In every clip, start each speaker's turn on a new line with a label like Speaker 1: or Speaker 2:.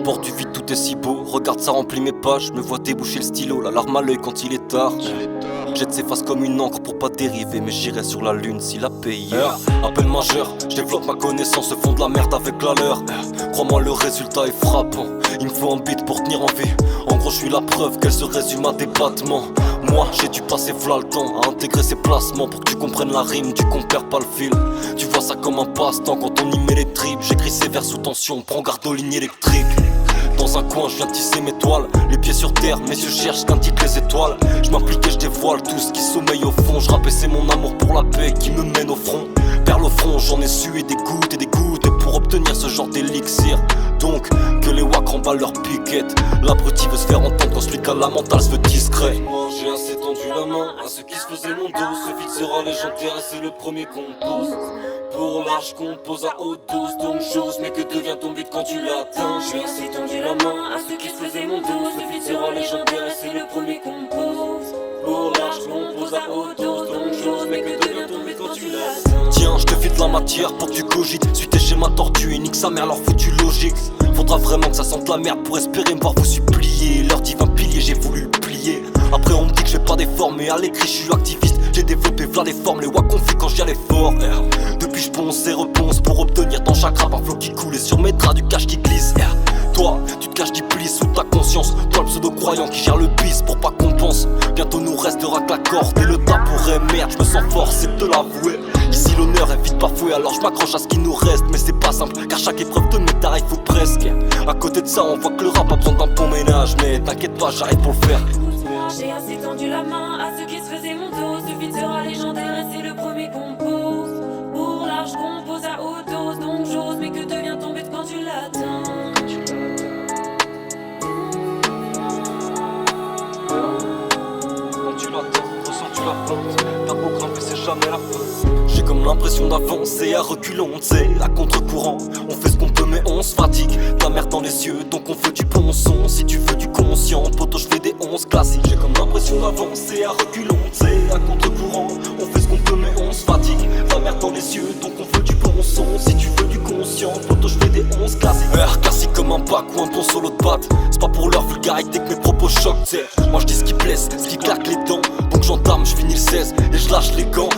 Speaker 1: bord du vide tout est si beau. Regarde ça remplit mes pages, je me vois déboucher le stylo, la larme à l'œil quand il est tard. Jette s'efface comme une encre pour pas dériver, mais j'irai sur la lune si la paye. Appel majeur, je développe ma connaissance, fond de la merde avec la leur. Crois-moi le résultat est frappant, il me faut un beat pour tenir en vie. En gros je suis la preuve qu'elle se résume à des battements. Moi j'ai dû passer v'là le temps à intégrer ces placements pour que tu comprennes la rime, du qu'on perd pas le fil. Tu vois ça comme un passe-temps quand on y met les tripes. J'écris ces vers sous tension, prends garde aux lignes électriques. Dans un coin je viens tisser mes toiles, les pieds sur terre, mes yeux cherchent qu'un titre les étoiles. Je m'implique et je dévoile tout ce qui sommeille au fond. Je rappe et c'est mon amour pour la paix qui me mène au front. Perle au front, j'en ai sué des gouttes et des gouttes. Et pour obtenir ce genre d'élixir, donc que les wack remballent leur piquette. L'abruti veut se faire entendre quand celui qui a la mentale se veut discret. Moi j'ai assez tendu la main à ceux qui se faisaient mon dos. Ce vide sera légendaire et c'est le premier qu'on pose. Pour l'âge qu'on pose à haute dose, donc chose, mais que devient ton but quand tu l'atteins? J'ai assez tendu la main à ceux qui se faisaient mon dos. Ce vide sera légendaire et c'est le premier qu'on pose. Pour l'âge qu'on pose à haute dose, donc chose, mais que devient ton but quand tu l'atteins? Tiens, je te file de la matière pour que tu cogites. Suis tes schémas tortues et nique sa mère leur foutu logique. Faudra vraiment que ça sente la merde pour espérer me voir vous supplier. Leur divin pilier, j'ai voulu le plier. Après on me dit que je fais pas d'efforts, mais à l'écrit je suis activiste. J'ai développé v'là les formes, les wack confus quand j'y allais fort. Depuis je ponce et reponce pour obtenir dans chaque rap un flow qui coule et sur mes draps du cash qui glisse. Toi, tu te caches d'iblis sous ta conscience. Toi le pseudo-croyant qui gère le bis pour pas qu'on pense. Bientôt nous restera que la corde et le tas pourrait merde. Je me sens fort, c'est de l'avouer. Ici l'honneur est vite bafoué, alors je m'accroche à ce qui nous reste. Mais c'est pas simple, car chaque épreuve de mes tarifs faut presque. À côté de ça, on voit que le rap a besoin d'un bon ménage. Mais t'inquiète pas, j'arrive pour le faire.
Speaker 2: J'ai assez tendu la main à ceux qui se faisaient mon dos. Ce vide sera légendaire et c'est le premier qu'on pose. Pour l'âge qu'on pose à haute dose, donc j'ose. Mais que devient ton but quand tu l'atteins?
Speaker 1: Quand tu l'attends, ressens-tu la pente? T'as beau grimper, c'est jamais la fin. J'ai comme l'impression d'avancer à reculons, t'sais, à contre-courant. On fait ce qu'on peut mais on se fatigue. Ta mère dans les yeux, donc on veut du bon son. Si tu veux du conscient, poto je fais des 11 classiques. J'ai comme l'impression d'avancer à reculons, t'sais, à contre-courant. On fait ce qu'on peut mais on se fatigue. Ta mère dans les yeux, donc on veut du bon son. Si tu veux du conscient, poto je fais des 11 classiques. Classique comme un bac ou un bon solo de batte. C'est pas pour leur vulgarité que mes propos choquent, t'sais. Moi je dis ce qui blesse, ce qui claque les dents. Donc j'entame, je finis le 16 et je lâche les gants.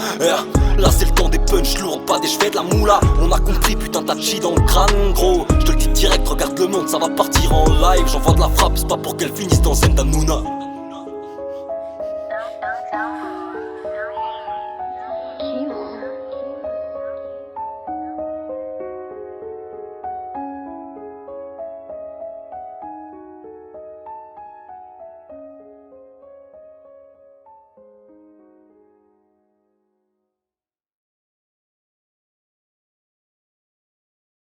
Speaker 1: Là c'est le temps des punch lourds, pas des cheveux de la moula. On a compris, putain t'as chi dans le crâne gros. Je te le dis direct, regarde le monde, ça va partir en live. J'envoie de la frappe, c'est pas pour qu'elle finisse dans Zendanuna.